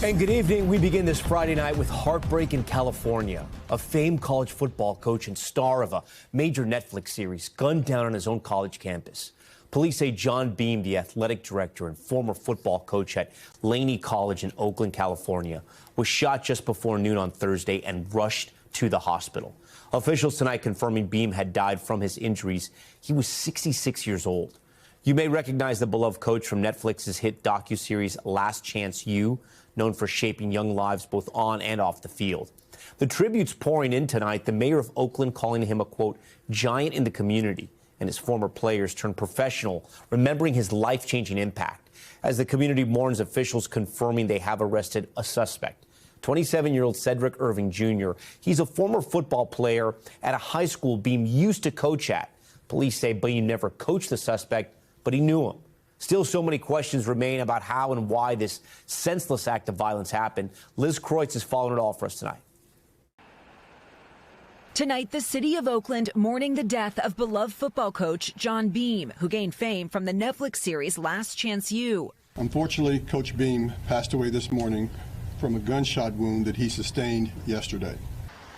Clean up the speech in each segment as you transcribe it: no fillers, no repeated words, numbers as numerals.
And good evening. We begin this Friday night with heartbreak in California. A famed college football coach and star of a major Netflix series gunned down on his own college campus. Police say John Beam, the athletic director and former football coach at Laney College in Oakland, California, was shot just before noon on Thursday and rushed to the hospital. Officials tonight confirming Beam had died from his injuries. He was 66 years old. You may recognize the beloved coach from Netflix's hit docuseries Last Chance U, known for shaping young lives both on and off the field. The tributes pouring in tonight, the mayor of Oakland calling him a, quote, giant in the community, and his former players turned professional, remembering his life-changing impact. As the community mourns, officials confirming they have arrested a suspect. 27-year-old Cedric Irving Jr. He's a former football player at a high school Beam used to coach at. Police say Beam never coached the suspect, but he knew him. Still, so many questions remain about how and why this senseless act of violence happened. Liz Kreutz is following it all for us tonight. Tonight, the city of Oakland mourning the death of beloved football coach John Beam, who gained fame from the Netflix series Last Chance U. Unfortunately, Coach Beam passed away this morning from a gunshot wound that he sustained yesterday.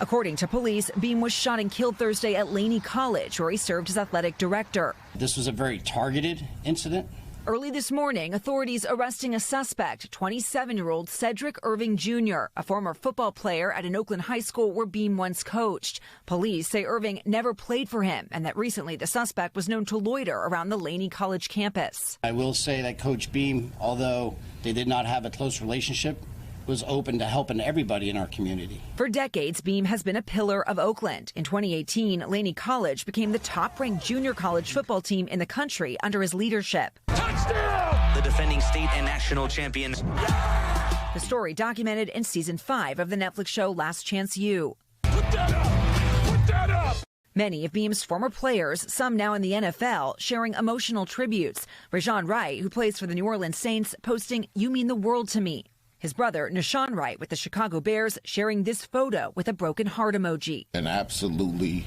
According to police, Beam was shot and killed Thursday at Laney College, where he served as athletic director. This was a very targeted incident. Early this morning, authorities arresting a suspect, 27-year-old Cedric Irving Jr., a former football player at an Oakland high school where Beam once coached. Police say Irving never played for him and that recently the suspect was known to loiter around the Laney College campus. I will say that Coach Beam, although they did not have a close relationship, was open to helping everybody in our community. For decades, Beam has been a pillar of Oakland. In 2018, Laney College became the top-ranked junior college football team in the country under his leadership. Touchdown! The defending state and national champions. The story documented in season 5 of the Netflix show Last Chance U. Put that up! Put that up! Many of Beam's former players, some now in the NFL, sharing emotional tributes. Rajon Wright, who plays for the New Orleans Saints, posting, "You mean the world to me." His brother, Nashawn Wright, with the Chicago Bears, sharing this photo with a broken heart emoji. An absolutely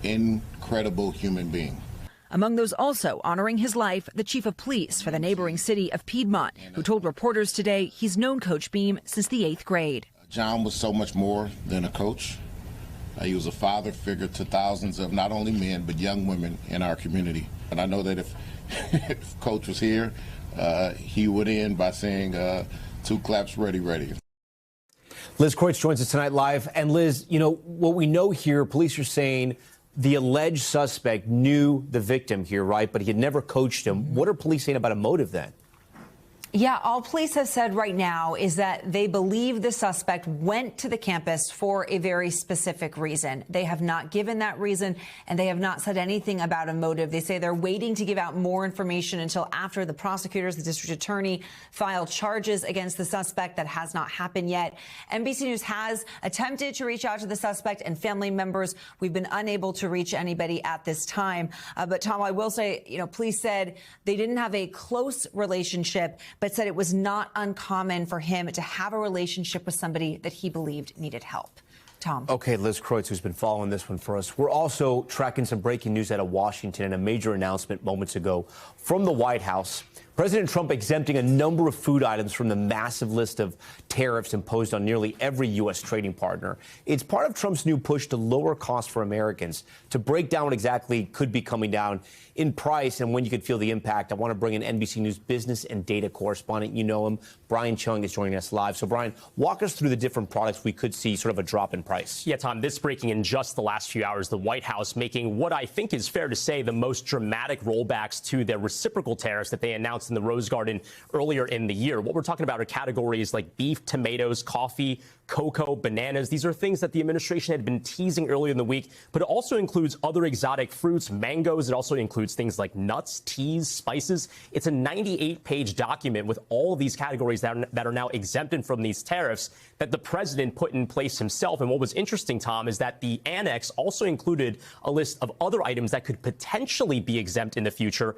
incredible human being. Among those also honoring his life, the chief of police for the neighboring city of Piedmont, who told reporters today he's known Coach Beam since the 8th grade. John was so much more than a coach. He was a father figure to thousands of not only men, but young women in our community. And I know that if Coach was here, he would end by saying, 2 claps, ready, ready. Liz Kreutz joins us tonight live. And Liz, you know, what we know here, police are saying the alleged suspect knew the victim here, right? But he had never coached him. What are police saying about a motive then? Yeah, all police have said right now is that they believe the suspect went to the campus for a very specific reason. They have not given that reason, and they have not said anything about a motive. They say they're waiting to give out more information until after the prosecutors, the district attorney, file charges against the suspect. That has not happened yet. NBC News has attempted to reach out to the suspect and family members. We've been unable to reach anybody at this time. But Tom, I will say, you know, police said they didn't have a close relationship, but said it was not uncommon for him to have a relationship with somebody that he believed needed help. Tom. Okay, Liz Kreutz, who's been following this one for us. We're also tracking some breaking news out of Washington and a major announcement moments ago from the White House. President Trump exempting a number of food items from the massive list of tariffs imposed on nearly every U.S. trading partner. It's part of Trump's new push to lower costs for Americans. To break down what exactly could be coming down in price and when you could feel the impact, I want to bring in NBC News business and data correspondent. You know him. Brian Chung is joining us live. So, Brian, walk us through the different products we could see sort of a drop in price. Yeah, Tom, this breaking in just the last few hours, the White House making what I think is fair to say the most dramatic rollbacks to their reciprocal tariffs that they announced in the Rose Garden earlier in the year. What we're talking about are categories like beef, tomatoes, coffee, cocoa, bananas. These are things that the administration had been teasing earlier in the week, but it also includes other exotic fruits, mangoes. It also includes things like nuts, teas, spices. It's a 98-page document with all of these categories that are now exempted from these tariffs that the president put in place himself. And what was interesting, Tom, is that the annex also included a list of other items that could potentially be exempt in the future.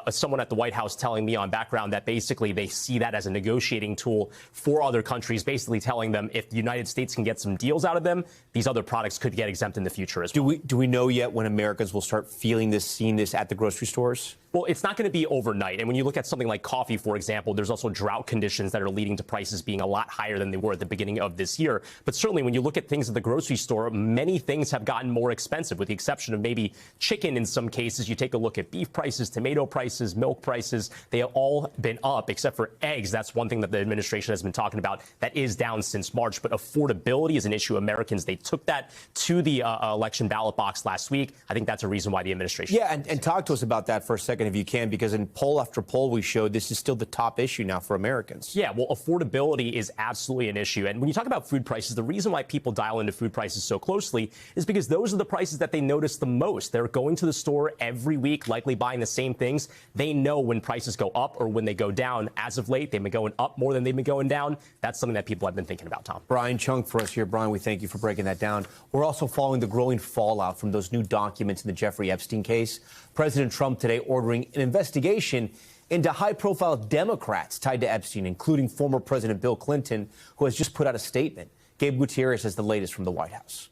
Someone at the White House telling me me on background that basically they see that as a negotiating tool for other countries, basically telling them if the United States can get some deals out of them, these other products could get exempt in the future as well. Do we know yet when Americans will start feeling this, seeing this at the grocery stores? Well, it's not going to be overnight. And when you look at something like coffee, for example, there's also drought conditions that are leading to prices being a lot higher than they were at the beginning of this year. But certainly when you look at things at the grocery store, many things have gotten more expensive, with the exception of maybe chicken in some cases. You take a look at beef prices, tomato prices, milk prices. They have all been up, except for eggs. That's one thing that the administration has been talking about that is down since March. But affordability is an issue. Americans, they took that to the election ballot box last week. I think that's a reason why the administration... Yeah, and talk to us about that for a second, if you can, because in poll after poll we showed this is still the top issue now for Americans. Yeah, well, affordability is absolutely an issue. And when you talk about food prices, the reason why people dial into food prices so closely is because those are the prices that they notice the most. They're going to the store every week, likely buying the same things. They know when prices go up or when they go down. As of late, they've been going up more than they've been going down. That's something that people have been thinking about, Tom. Brian Chung for us here. Brian, we thank you for breaking that down. We're also following the growing fallout from those new documents in the Jefferey Epstein case. President Trump today ordering an investigation into high-profile Democrats tied to Epstein, including former President Bill Clinton, who has just put out a statement. Gabe Gutierrez has the latest from the White House.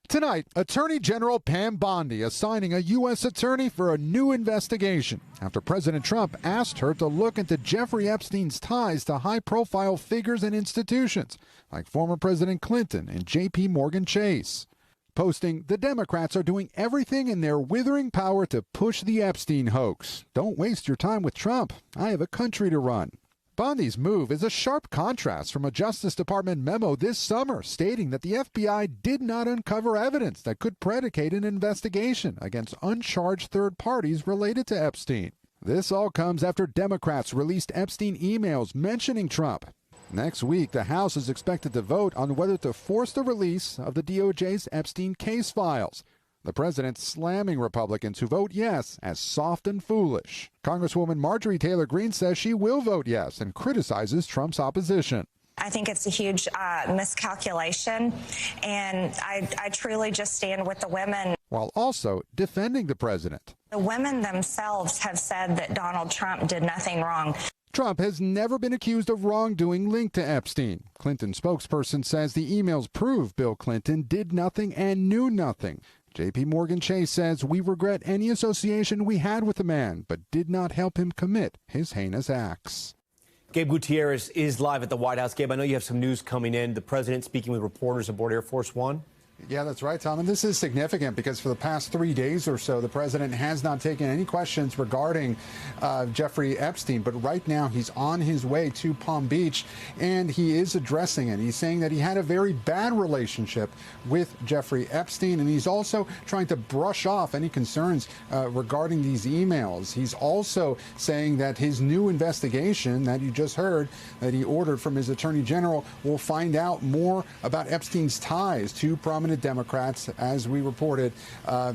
Tonight, Attorney General Pam Bondi assigning a U.S. attorney for a new investigation after President Trump asked her to look into Jeffrey Epstein's ties to high-profile figures and institutions like former President Clinton and J.P. Morgan Chase. Posting, the Democrats are doing everything in their withering power to push the Epstein hoax. Don't waste your time with Trump. I have a country to run. Bondi's move is a sharp contrast from a Justice Department memo this summer stating that the FBI did not uncover evidence that could predicate an investigation against uncharged third parties related to Epstein. This all comes after Democrats released Epstein emails mentioning Trump. Next week, the House is expected to vote on whether to force the release of the DOJ's Epstein case files. The president slamming Republicans who vote yes as soft and foolish. Congresswoman Marjorie Taylor Greene says she will vote yes and criticizes Trump's opposition. I think it's a huge miscalculation, and I truly just stand with the women. While also defending the president. The women themselves have said that Donald Trump did nothing wrong. Trump has never been accused of wrongdoing linked to Epstein. Clinton spokesperson says the emails prove Bill Clinton did nothing and knew nothing. J.P. Morgan Chase says we regret any association we had with the man, but did not help him commit his heinous acts. Gabe Gutierrez is live at the White House. Gabe, I know you have some news coming in. The president speaking with reporters aboard Air Force One. Yeah, that's right, Tom. And this is significant because for the past 3 days or so, the president has not taken any questions regarding Jeffrey Epstein. But right now, he's on his way to Palm Beach, and he is addressing it. He's saying that he had a very bad relationship with Jeffrey Epstein, and he's also trying to brush off any concerns regarding these emails. He's also saying that his new investigation that you just heard that he ordered from his attorney general will find out more about Epstein's ties to prominent Democrats, as we reported.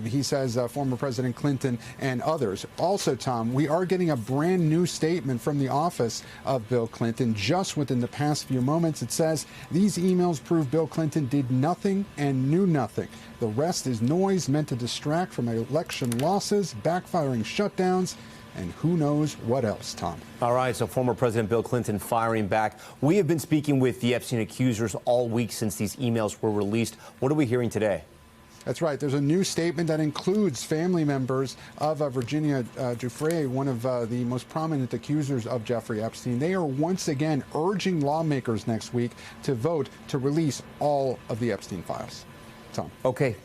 He says former President Clinton and others. Also, Tom, we are getting a brand new statement from the office of Bill Clinton just within the past few moments. It says these emails prove Bill Clinton did nothing and knew nothing. The rest is noise meant to distract from election losses, backfiring shutdowns, and who knows what else, Tom. All right, so former President Bill Clinton firing back. We have been speaking with the Epstein accusers all week since these emails were released. What are we hearing today? That's right. There's a new statement that includes family members of Virginia Giuffre, one of the most prominent accusers of Jeffrey Epstein. They are once again urging lawmakers next week to vote to release all of the Epstein files. Tom. Okay.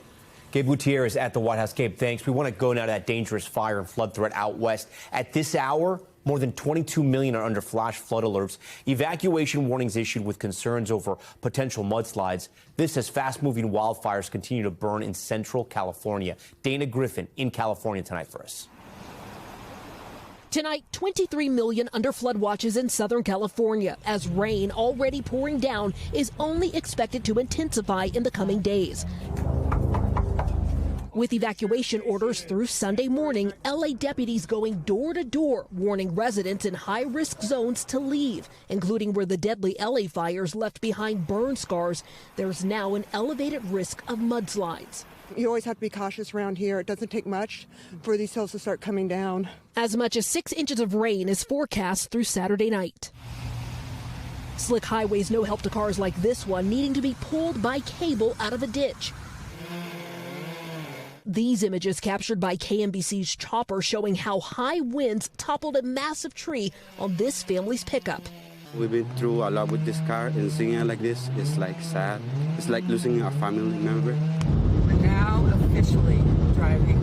Gabe Gutierrez at the White House. Gabe, thanks. We want to go now to that dangerous fire and flood threat out west. At this hour, more than 22 million are under flash flood alerts. Evacuation warnings issued with concerns over potential mudslides. This as fast-moving wildfires continue to burn in central California. Dana Griffin in California tonight for us. Tonight, 23 million under flood watches in Southern California as rain already pouring down is only expected to intensify in the coming days. With evacuation orders through Sunday morning, L.A. deputies going door to door, warning residents in high-risk zones to leave, including where the deadly L.A. fires left behind burn scars. There's now an elevated risk of mudslides. You always have to be cautious around here. It doesn't take much for these hills to start coming down. As much as 6 inches of rain is forecast through Saturday night. Slick highways no help to cars like this one needing to be pulled by cable out of a ditch. These images captured by KNBC's chopper showing how high winds toppled a massive tree on this family's pickup. We've been through a lot with this car, and seeing it like this is like sad. It's like losing a family member. We're now officially driving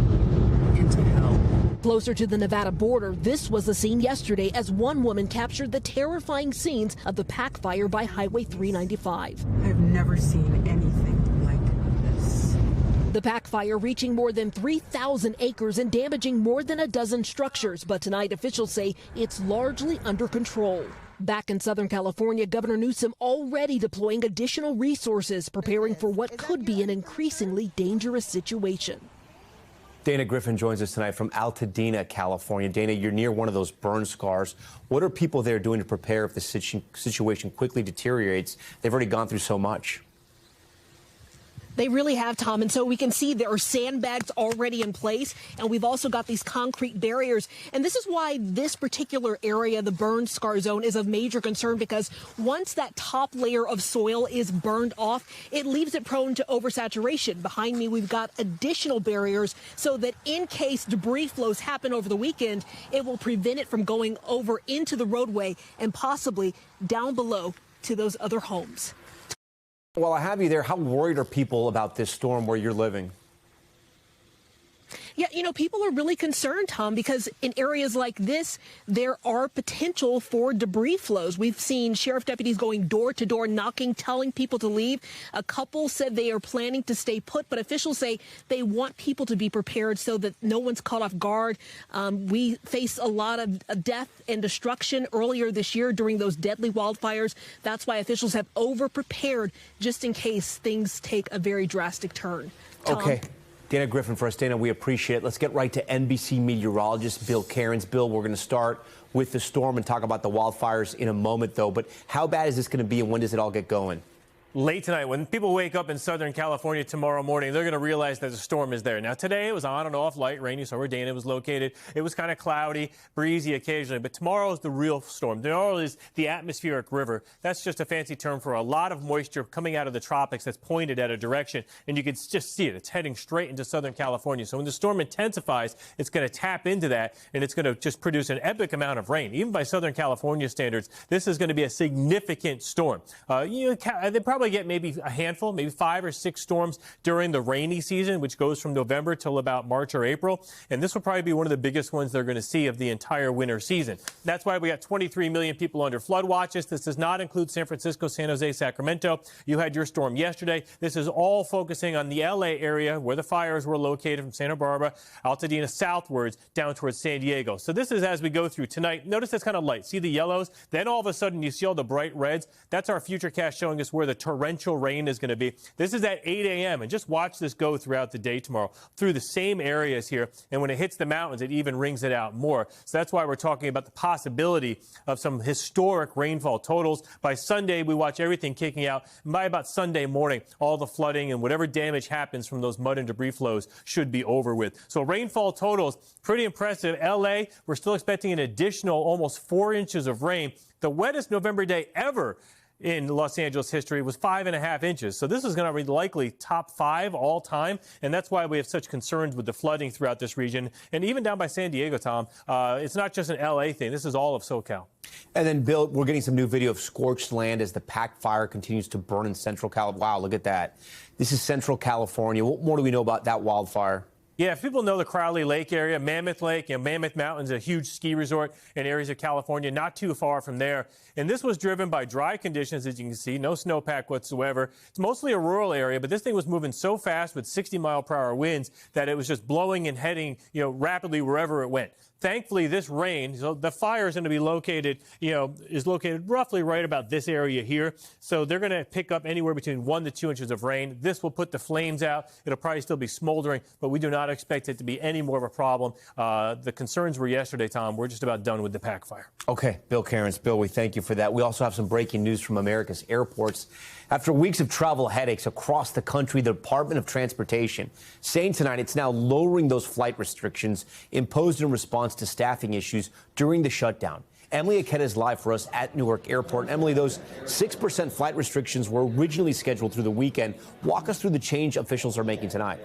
into hell. Closer to the Nevada border, this was the scene yesterday as one woman captured the terrifying scenes of the pack fire by Highway 395. I've never seen anything like this. The pack fire reaching more than 3,000 acres and damaging more than a dozen structures, but tonight officials say it's largely under control. Back in Southern California, Governor Newsom already deploying additional resources, preparing for what could be an increasingly dangerous situation. Dana Griffin joins us tonight from Altadena, California. Dana, you're near one of those burn scars. What are people there doing to prepare if the situation quickly deteriorates? They've already gone through so much. They really have, Tom, and so we can see there are sandbags already in place, and we've also got these concrete barriers. And this is why this particular area, the burn scar zone, is of major concern, because once that top layer of soil is burned off, it leaves it prone to oversaturation. Behind me, we've got additional barriers so that in case debris flows happen over the weekend, it will prevent it from going over into the roadway and possibly down below to those other homes. While I have you there, how worried are people about this storm where you're living? Yeah, you know, people are really concerned, Tom, because in areas like this, there are potential for debris flows. We've seen sheriff deputies going door to door, knocking, telling people to leave. A couple said they are planning to stay put, but officials say they want people to be prepared so that no one's caught off guard. We faced a lot of death and destruction earlier this year during those deadly wildfires. That's why officials have over-prepared just in case things take a very drastic turn. Tom? Okay. Dana Griffin for us. Dana, we appreciate it. Let's get right to NBC meteorologist Bill Cairns. Bill, we're going to start with the storm and talk about the wildfires in a moment, though. But how bad is this going to be, and when does it all get going? Late tonight, when people wake up in Southern California tomorrow morning, they're going to realize that the storm is there. Now, today it was on and off, light, rainy, so where Dana was located. It was kind of cloudy, breezy occasionally, but tomorrow is the real storm. Tomorrow is the atmospheric river. That's just a fancy term for a lot of moisture coming out of the tropics that's pointed at a direction, and you can just see it. It's heading straight into Southern California. So when the storm intensifies, it's going to tap into that, and it's going to just produce an epic amount of rain. Even by Southern California standards, this is going to be a significant storm. They probably get maybe a handful, maybe 5 or 6 storms during the rainy season, which goes from November till about March or April. And this will probably be one of the biggest ones they're going to see of the entire winter season. That's why we got 23 million people under flood watches. This does not include San Francisco, San Jose, Sacramento. You had your storm yesterday. This is all focusing on the LA area where the fires were located, from Santa Barbara, Altadena southwards down towards San Diego. So this is as we go through tonight. Notice it's kind of light. See the yellows? Then all of a sudden you see all the bright reds. That's our futurecast showing us where the torrential rain is going to be. This is at 8 a.m. and just watch this go throughout the day tomorrow through the same areas here. And when it hits the mountains, it even rings it out more. So that's why we're talking about the possibility of some historic rainfall totals. By Sunday, we watch everything kicking out. And by about Sunday morning, all the flooding and whatever damage happens from those mud and debris flows should be over with. So rainfall totals, pretty impressive. LA, we're still expecting an additional almost 4 inches of rain. The wettest November day ever in Los Angeles history was 5.5 inches. So this is going to be likely top 5 all time. And that's why we have such concerns with the flooding throughout this region. And even down by San Diego, Tom, it's not just an LA thing. This is all of SoCal. And then, Bill, we're getting some new video of scorched land as the pack fire continues to burn in Central California. Wow, look at that. This is Central California. What more do we know about that wildfire? Yeah, if people know the Crowley Lake area, Mammoth Lake, Mammoth Mountain's a huge ski resort in areas of California, not too far from there. And this was driven by dry conditions, as you can see, no snowpack whatsoever. It's mostly a rural area, but this thing was moving so fast with 60-mile-per-hour winds that it was just blowing and heading, rapidly wherever it went. Thankfully, this rain, so the fire is going to be located, is located roughly right about this area here. So they're going to pick up anywhere between 1 to 2 inches of rain. This will put the flames out. It'll probably still be smoldering, but we do not expect it to be any more of a problem. The concerns were yesterday, Tom. We're just about done with the pack fire. Okay, Bill Cairns. Bill, we thank you for that. We also have some breaking news from America's airports. After weeks of travel headaches across the country, the Department of Transportation saying tonight it's now lowering those flight restrictions imposed in response to staffing issues during the shutdown. Emily Aketa is live for us at Newark Airport. Emily, those 6% flight restrictions were originally scheduled through the weekend. Walk us through the change officials are making tonight.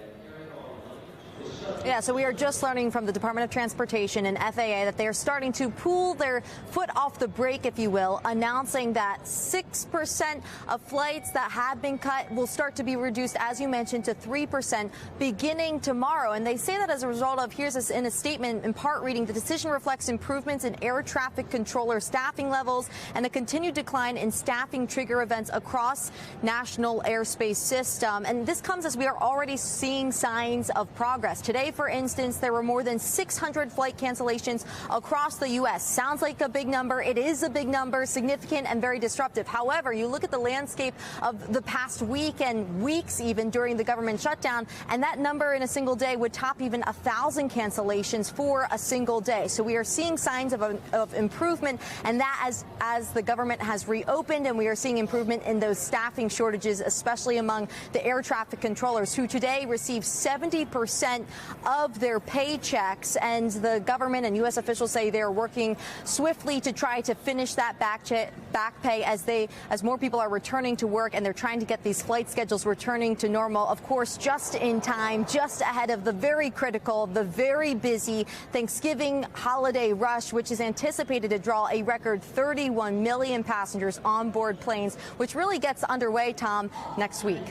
Yeah, so we are just learning from the Department of Transportation and FAA that they are starting to pull their foot off the brake, if you will, announcing that 6% of flights that have been cut will start to be reduced, as you mentioned, to 3% beginning tomorrow. And they say that as a result of, here's this in a statement in part reading, the decision reflects improvements in air traffic controller staffing levels and a continued decline in staffing trigger events across national airspace system. And this comes as we are already seeing signs of progress. Today, for instance, there were more than 600 flight cancellations across the U.S. Sounds like a big number. It is a big number, significant and very disruptive. However, you look at the landscape of the past week and weeks even during the government shutdown, and that number in a single day would top even 1,000 cancellations for a single day. So we are seeing signs of improvement, and that as the government has reopened, and we are seeing improvement in those staffing shortages, especially among the air traffic controllers, who today receive 70% of their paychecks, and the government and U.S. officials say they're working swiftly to try to finish that back pay as more people are returning to work, and they're trying to get these flight schedules returning to normal, of course, just in time, just ahead of the very critical, the very busy Thanksgiving holiday rush, which is anticipated to draw a record 31 million passengers on board planes, which really gets underway, Tom, next week.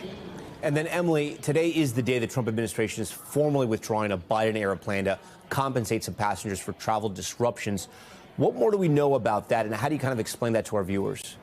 And then, Emily, today is the day the Trump administration is formally withdrawing a Biden-era plan to compensate some passengers for travel disruptions. What more do we know about that, and how do you kind of explain that to our viewers?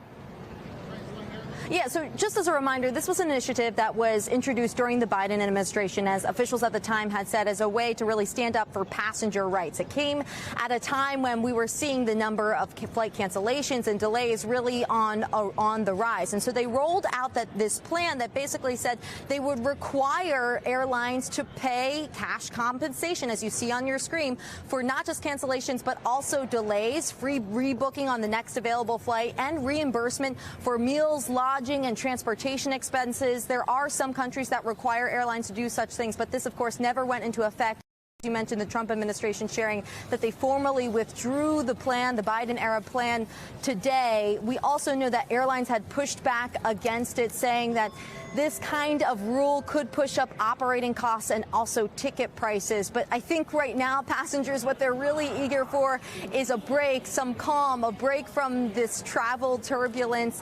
Yeah, so just as a reminder, this was an initiative that was introduced during the Biden administration, as officials at the time had said, as a way to really stand up for passenger rights. It came at a time when we were seeing the number of flight cancellations and delays really on the rise. And so they rolled out this plan that basically said they would require airlines to pay cash compensation, as you see on your screen, for not just cancellations, but also delays, free rebooking on the next available flight, and reimbursement for meals, lodging, and transportation expenses. There are some countries that require airlines to do such things, but this, of course, never went into effect. You mentioned the Trump administration sharing that they formally withdrew the plan, the Biden-era plan, today. We also know that airlines had pushed back against it, saying that this kind of rule could push up operating costs and also ticket prices. But I think right now, passengers, what they're really eager for is a break, some calm, a break from this travel turbulence.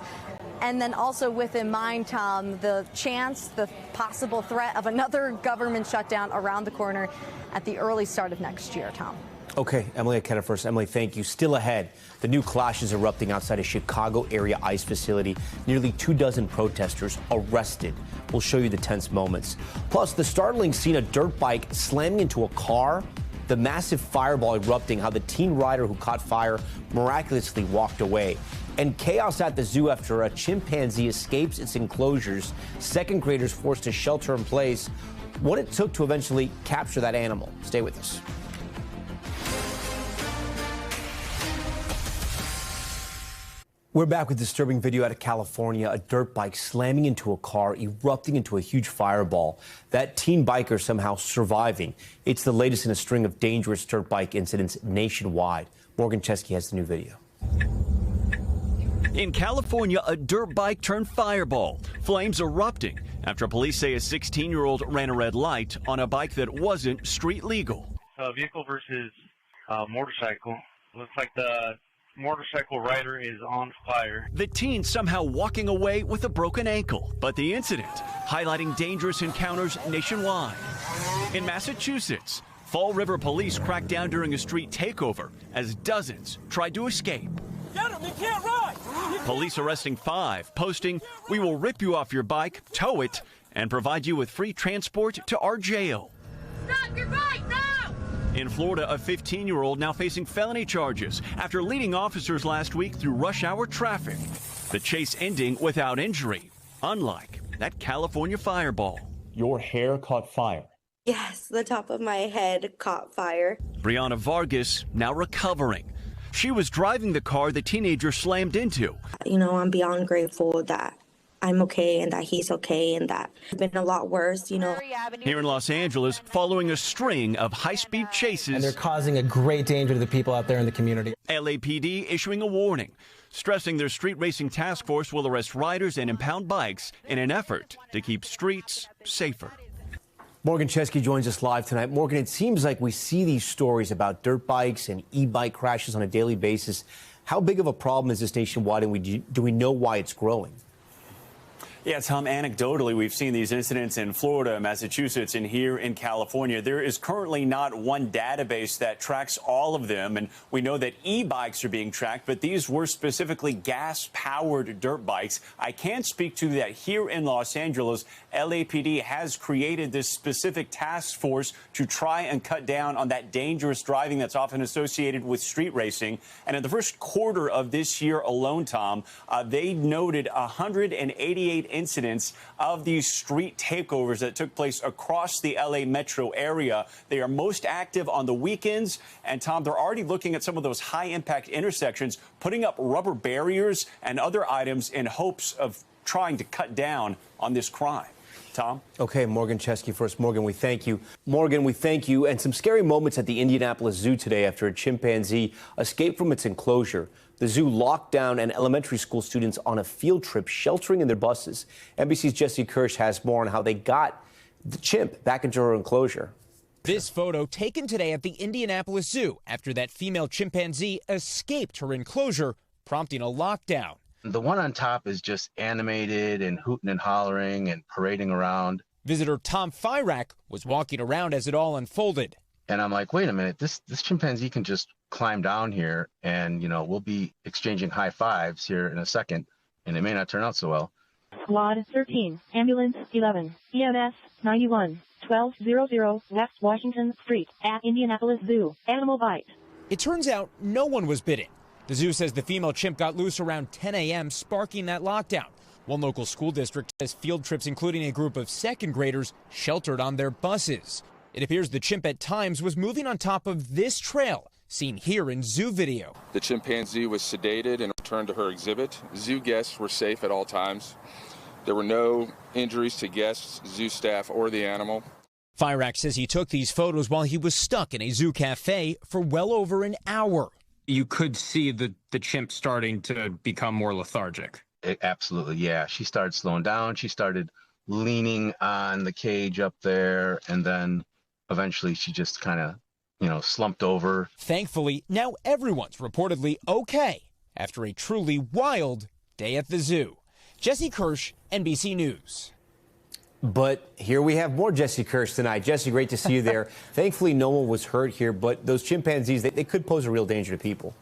And then also with in mind, Tom, the possible threat of another government shutdown around the corner at the early start of next year, Tom. Okay, Emily Aketa first. Emily, thank you. Still ahead, the new clashes erupting outside a Chicago area ICE facility. Nearly 24 protesters arrested. We'll show you the tense moments. Plus, the startling scene, a dirt bike slamming into a car, the massive fireball erupting, how the teen rider who caught fire miraculously walked away. And chaos at the zoo after a chimpanzee escapes its enclosures. Second graders forced to shelter in place. What it took to eventually capture that animal. Stay with us. We're back with disturbing video out of California. A dirt bike slamming into a car, erupting into a huge fireball. That teen biker somehow surviving. It's the latest in a string of dangerous dirt bike incidents nationwide. Morgan Chesky has the new video. In California, a dirt bike turned fireball. Flames erupting after police say a 16-year-old ran a red light on a bike that wasn't street legal. Vehicle versus motorcycle. Looks like the motorcycle rider is on fire. The teen somehow walking away with a broken ankle, but the incident highlighting dangerous encounters nationwide. In Massachusetts, Fall River police cracked down during a street takeover as dozens tried to escape. Get him, he can't ride! Police arresting 5, posting, "We will rip you off your bike, tow it, and provide you with free transport to our jail." Stop your bike now! In Florida, a 15-year-old now facing felony charges after leading officers last week through rush hour traffic. The chase ending without injury, unlike that California fireball. Your hair caught fire. Yes, the top of my head caught fire. Brianna Vargas now recovering. She was driving the car the teenager slammed into. You know, I'm beyond grateful that I'm okay and that he's okay and that it's been a lot worse, you know. Here in Los Angeles, following a string of high-speed chases. And they're causing a great danger to the people out there in the community. LAPD issuing a warning, stressing their street racing task force will arrest riders and impound bikes in an effort to keep streets safer. Morgan Chesky joins us live tonight. Morgan, it seems like we see these stories about dirt bikes and e-bike crashes on a daily basis. How big of a problem is this nationwide, and do we know why it's growing? Yeah, Tom, anecdotally, we've seen these incidents in Florida, Massachusetts, and here in California. There is currently not one database that tracks all of them, and we know that e-bikes are being tracked, but these were specifically gas-powered dirt bikes. I can speak to that here in Los Angeles. LAPD has created this specific task force to try and cut down on that dangerous driving that's often associated with street racing. And in the first quarter of this year alone, Tom, they noted 188 incidents of these street takeovers that took place across the LA metro area. They are most active on the weekends. And Tom, they're already looking at some of those high impact intersections, putting up rubber barriers and other items in hopes of trying to cut down on this crime. Tom? Okay, Morgan Chesky first. Morgan, we thank you. Morgan, we thank you. And some scary moments at the Indianapolis Zoo today after a chimpanzee escaped from its enclosure. The zoo locked down an elementary school students on a field trip, sheltering in their buses. NBC's Jesse Kirsch has more on how they got the chimp back into her enclosure. This photo taken today at the Indianapolis Zoo after that female chimpanzee escaped her enclosure, prompting a lockdown. The one on top is just animated and hooting and hollering and parading around. Visitor Tom Llamas was walking around as it all unfolded. And I'm like, wait a minute, this chimpanzee can just climb down here and, you know, we'll be exchanging high fives here in a second, and it may not turn out so well. Squad 13, Ambulance 11, EMS 91, 1200 West Washington Street at Indianapolis Zoo. Animal bite. It turns out no one was bitten. The zoo says the female chimp got loose around 10 a.m., sparking that lockdown. One local school district says field trips, including a group of second graders, sheltered on their buses. It appears the chimp at times was moving on top of this trail, seen here in zoo video. The chimpanzee was sedated and returned to her exhibit. Zoo guests were safe at all times. There were no injuries to guests, zoo staff, or the animal. Fyrak says he took these photos while he was stuck in a zoo cafe for well over an hour. You could see the chimp starting to become more lethargic. Absolutely, yeah. She started slowing down. She started leaning on the cage up there, and then eventually she just kind of, slumped over. Thankfully, now everyone's reportedly okay after a truly wild day at the zoo. Jesse Kirsch, NBC News. But here we have more Jesse Kirsch tonight. Jesse, great to see you there. Thankfully, no one was hurt here, but those chimpanzees, they could pose a real danger to people.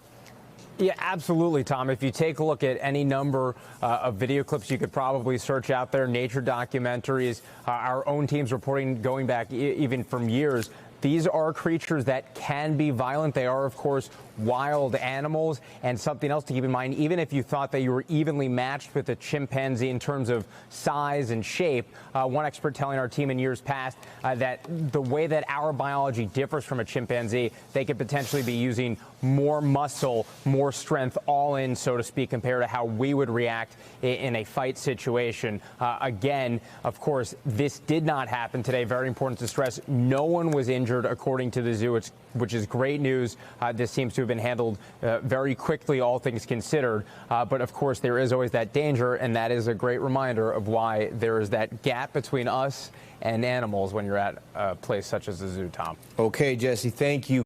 Yeah, absolutely, Tom. If you take a look at any number of video clips you could probably search out there, nature documentaries, our own teams reporting going back even from years, these are creatures that can be violent. They are, of course, wild animals. And something else to keep in mind, even if you thought that you were evenly matched with a chimpanzee in terms of size and shape, one expert telling our team in years past that the way that our biology differs from a chimpanzee, they could potentially be using more muscle, more strength, all in, so to speak, compared to how we would react in a fight situation. Again, of course, this did not happen today. Very important to stress. No one was injured, according to the zoo, which is great news. This seems to have been handled very quickly, all things considered. But of course, there is always that danger, and that is a great reminder of why there is that gap between us and animals when you're at a place such as the zoo, Tom. Okay, Jesse, thank you.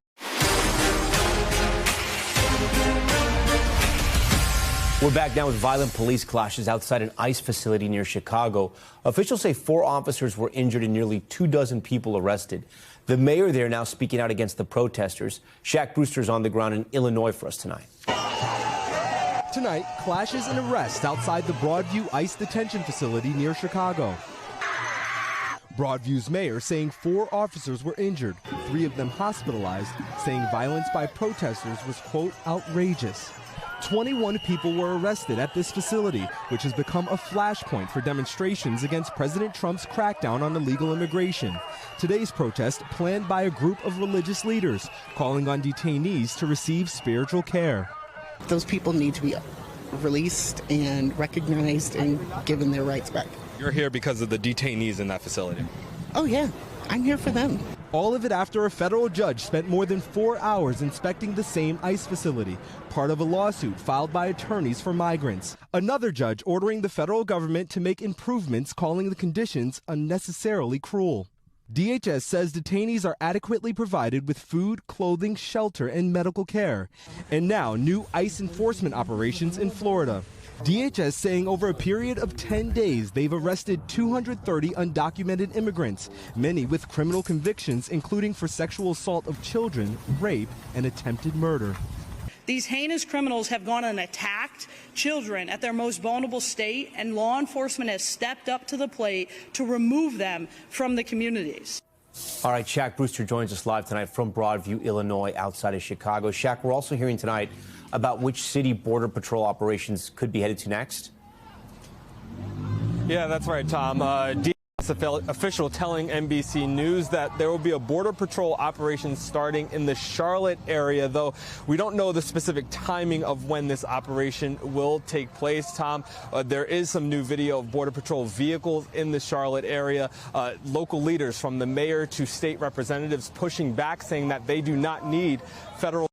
We're back now with violent police clashes outside an ICE facility near Chicago. Officials say 4 officers were injured and nearly 24 people arrested. The mayor there now speaking out against the protesters. Shaq Brewster's on the ground in Illinois for us tonight. Tonight, clashes and arrests outside the Broadview ICE detention facility near Chicago. Broadview's mayor saying 4 officers were injured, 3 of them hospitalized, saying violence by protesters was, quote, outrageous. 21 people were arrested at this facility, which has become a flashpoint for demonstrations against President Trump's crackdown on illegal immigration. Today's protest planned by a group of religious leaders, calling on detainees to receive spiritual care. Those people need to be released and recognized and given their rights back. You're here because of the detainees in that facility? Oh yeah, I'm here for them. All of it after a federal judge spent more than 4 hours inspecting the same ICE facility, part of a lawsuit filed by attorneys for migrants. Another judge ordering the federal government to make improvements, calling the conditions unnecessarily cruel. DHS says detainees are adequately provided with food, clothing, shelter, and medical care. And now, new ICE enforcement operations in Florida. DHS saying over a period of 10 days, they've arrested 230 undocumented immigrants, many with criminal convictions, including for sexual assault of children, rape, and attempted murder. These heinous criminals have gone and attacked children at their most vulnerable state, and law enforcement has stepped up to the plate to remove them from the communities. All right, Shaq Brewster joins us live tonight from Broadview, Illinois, outside of Chicago. Shaq, we're also hearing tonight about which city Border Patrol operations could be headed to next. Yeah, that's right, Tom. DHS official telling NBC News that there will be a Border Patrol operation starting in the Charlotte area, though we don't know the specific timing of when this operation will take place, Tom. There is some new video of Border Patrol vehicles in the Charlotte area. Local leaders, from the mayor to state representatives, pushing back, saying that they do not need federal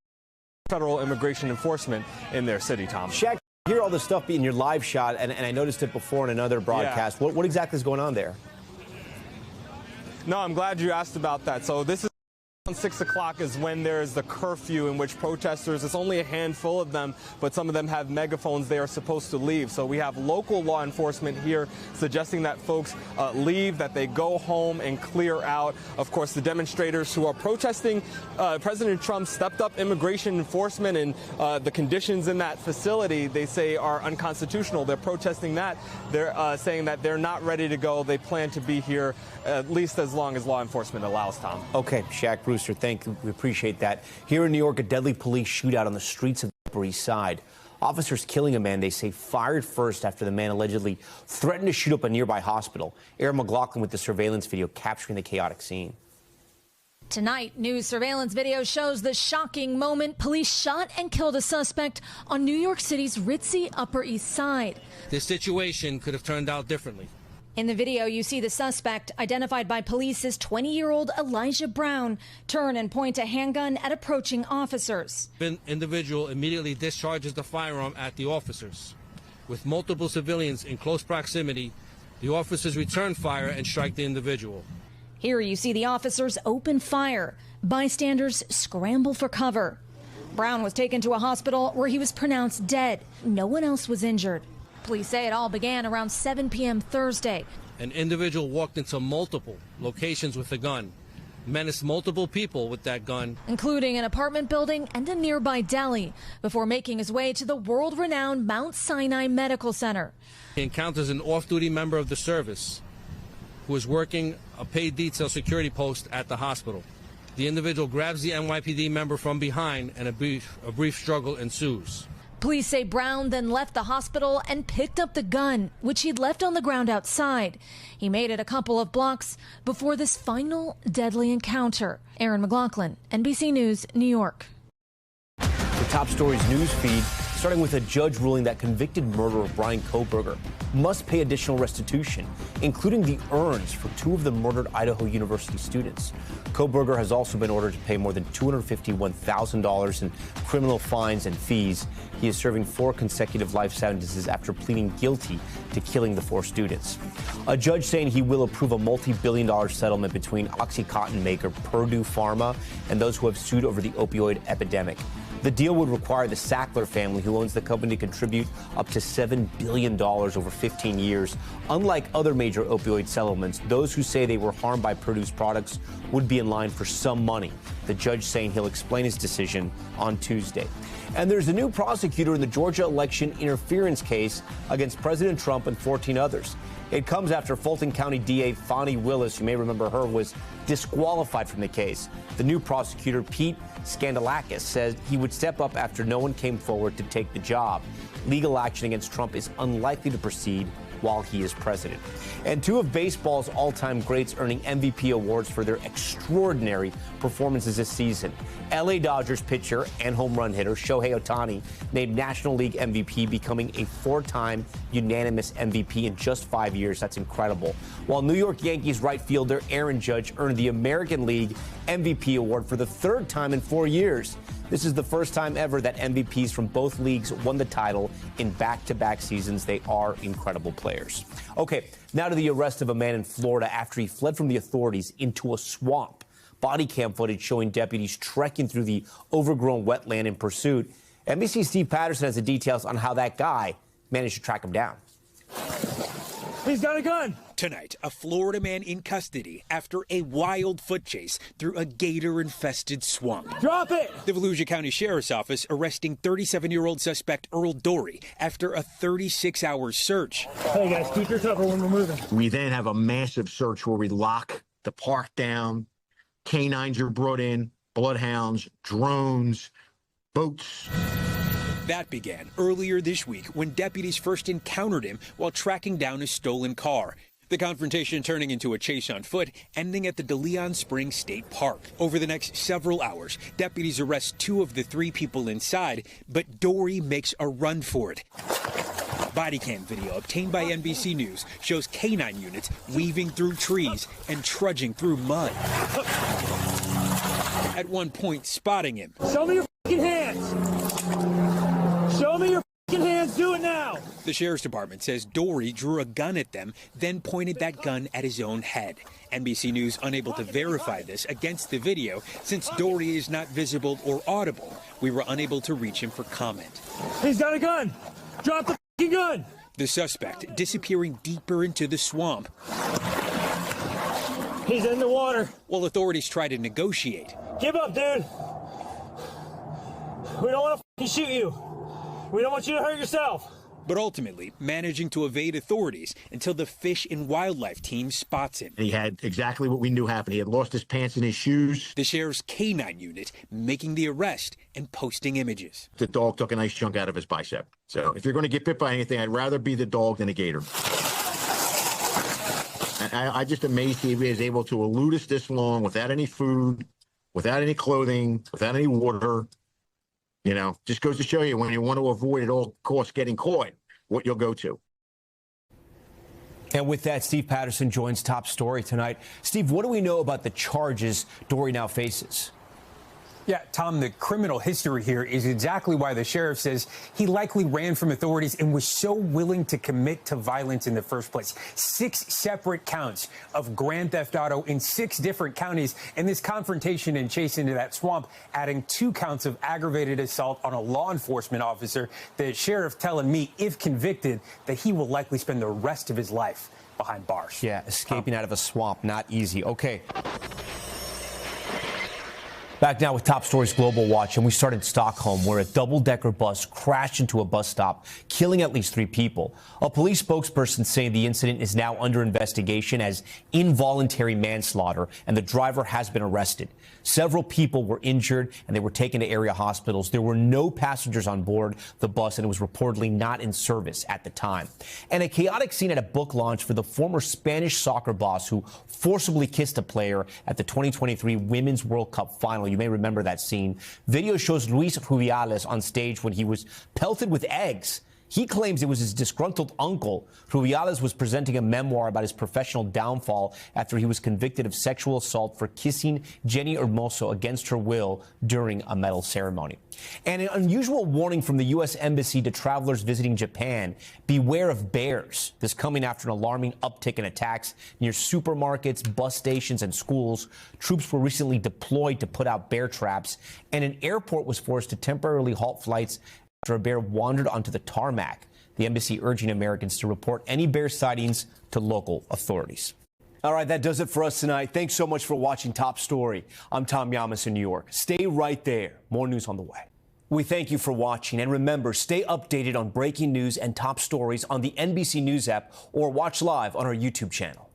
immigration enforcement in their city, Tom. Shaq, you hear all this stuff in your live shot, and I noticed it before in another broadcast. Yeah. What exactly is going on there? No, I'm glad you asked about that. So this is around 6 o'clock is when there's the curfew in which protesters, it's only a handful of them, but some of them have megaphones they are supposed to leave. So we have local law enforcement here suggesting that folks leave, that they go home and clear out. Of course, the demonstrators who are protesting President Trump's stepped up immigration enforcement and the conditions in that facility, they say, are unconstitutional. They're protesting that. They're saying that they're not ready to go. They plan to be here at least as long as law enforcement allows, Tom. Okay, Shaq Brewster, thank you. We appreciate that. Here in New York, a deadly police shootout on the streets of the Upper East Side. Officers killing a man they say fired first after the man allegedly threatened to shoot up a nearby hospital. Aaron McLaughlin with the surveillance video capturing the chaotic scene. Tonight, new surveillance video shows the shocking moment police shot and killed a suspect on New York City's ritzy Upper East Side. This situation could have turned out differently. In the video, you see the suspect, identified by police as 20-year-old Elijah Brown, turn and point a handgun at approaching officers. The individual immediately discharges the firearm at the officers. With multiple civilians in close proximity, the officers return fire and strike the individual. Here you see the officers open fire. Bystanders scramble for cover. Brown was taken to a hospital where he was pronounced dead. No one else was injured. Police say it all began around 7 p.m. Thursday. An individual walked into multiple locations with a gun, menaced multiple people with that gun, including an apartment building and a nearby deli, before making his way to the world-renowned Mount Sinai Medical Center. He encounters an off-duty member of the service who is working a paid detail security post at the hospital. The individual grabs the NYPD member from behind, and a brief struggle ensues. Police say Brown then left the hospital and picked up the gun, which he'd left on the ground outside. He made it a couple of blocks before this final deadly encounter. Aaron McLaughlin, NBC News, New York. The top stories news feed, starting with a judge ruling that convicted murderer Bryan Kohberger must pay additional restitution, including the urns for 2 of the murdered Idaho University students. Kohberger has also been ordered to pay more than $251,000 in criminal fines and fees. He is serving 4 consecutive life sentences after pleading guilty to killing the 4 students. A judge saying he will approve a multi-billion-dollar settlement between OxyContin maker Purdue Pharma and those who have sued over the opioid epidemic. The deal would require the Sackler family, who owns the company, to contribute up to $7 billion over 15 years. Unlike other major opioid settlements, those who say they were harmed by Purdue's products would be in line for some money. The judge saying he'll explain his decision on Tuesday. And there's a new prosecutor in the Georgia election interference case against President Trump and 14 others. It comes after Fulton County DA Fonnie Willis, you may remember her, was disqualified from the case. The new prosecutor, Pete Scandalakis, said he would step up after no one came forward to take the job. Legal action against Trump is unlikely to proceed while he is president. And two of baseball's all-time greats earning MVP awards for their extraordinary performances this season. LA Dodgers pitcher and home run hitter Shohei Ohtani named National League MVP, becoming a four-time unanimous MVP in just 5 years. That's incredible. While New York Yankees right fielder Aaron Judge earned the American League MVP award for the third time in 4 years. This is the first time ever that MVPs from both leagues won the title in back-to-back seasons. They are incredible players. Okay, now to the arrest of a man in Florida after he fled from the authorities into a swamp. Body cam footage showing deputies trekking through the overgrown wetland in pursuit. NBC's Steve Patterson has the details on how that guy managed to track him down. He's got a gun. Tonight, a Florida man in custody after a wild foot chase through a gator-infested swamp. Drop it! The Volusia County Sheriff's Office arresting 37-year-old suspect Earl Dory after a 36-hour search. Hey, guys, keep your cover when we're moving. We then have a massive search where we lock the park down. Canines are brought in, bloodhounds, drones, boats. That began earlier this week when deputies first encountered him while tracking down a stolen car. The confrontation turning into a chase on foot, ending at the De Leon Springs State Park. Over the next several hours, deputies arrest two of the three people inside, but Dory makes a run for it. Body cam video obtained by NBC News shows canine units weaving through trees and trudging through mud. At one point, spotting him. Show me your fucking hands. Show me your fucking hands. Do it now. The sheriff's department says Dory drew a gun at them, then pointed that gun at his own head. NBC News unable to verify this against the video since Dory is not visible or audible. We were unable to reach him for comment. He's got a gun. Drop the fucking gun. The suspect disappearing deeper into the swamp. He's in the water. While authorities try to negotiate. Give up, dude. We don't want to fucking shoot you. We don't want you to hurt yourself. But ultimately, managing to evade authorities until the Fish and Wildlife team spots him. He had exactly what we knew happened. He had lost his pants and his shoes. The sheriff's canine unit making the arrest and posting images. The dog took a nice chunk out of his bicep. So if you're going to get bit by anything, I'd rather be the dog than a gator. I just amazed he was able to elude us this long without any food, without any clothing, without any water. You know, just goes to show you when you want to avoid at all costs getting caught, what you'll go to. And with that, Steve Patterson joins Top Story tonight. Steve, what do we know about the charges Dory now faces? Yeah, Tom, the criminal history here is exactly why the sheriff says he likely ran from authorities and was so willing to commit to violence in the first place. 6 separate counts of grand theft auto in 6 different counties, and this confrontation and chase into that swamp, adding 2 counts of aggravated assault on a law enforcement officer. The sheriff telling me, if convicted, that he will likely spend the rest of his life behind bars. Yeah, escaping out of a swamp, not easy. Okay. Back now with Top Story's Global Watch, and we start in Stockholm, where a double-decker bus crashed into a bus stop, killing at least 3 people. A police spokesperson saying the incident is now under investigation as involuntary manslaughter, and the driver has been arrested. Several people were injured, and they were taken to area hospitals. There were no passengers on board the bus, and it was reportedly not in service at the time. And a chaotic scene at a book launch for the former Spanish soccer boss who forcibly kissed a player at the 2023 Women's World Cup final. You may remember that scene. Video shows Luis Rubiales on stage when he was pelted with eggs. He claims it was his disgruntled uncle. Rubiales was presenting a memoir about his professional downfall after he was convicted of sexual assault for kissing Jenny Hermoso against her will during a medal ceremony. And an unusual warning from the U.S. Embassy to travelers visiting Japan. Beware of bears. This coming after an alarming uptick in attacks near supermarkets, bus stations, and schools. Troops were recently deployed to put out bear traps, and an airport was forced to temporarily halt flights after a bear wandered onto the tarmac. The embassy urging Americans to report any bear sightings to local authorities. All right, that does it for us tonight. Thanks so much for watching Top Story. I'm Tom Llamas in New York. Stay right there. More news on the way. We thank you for watching, and remember, stay updated on breaking news and top stories on the NBC News app or watch live on our YouTube channel.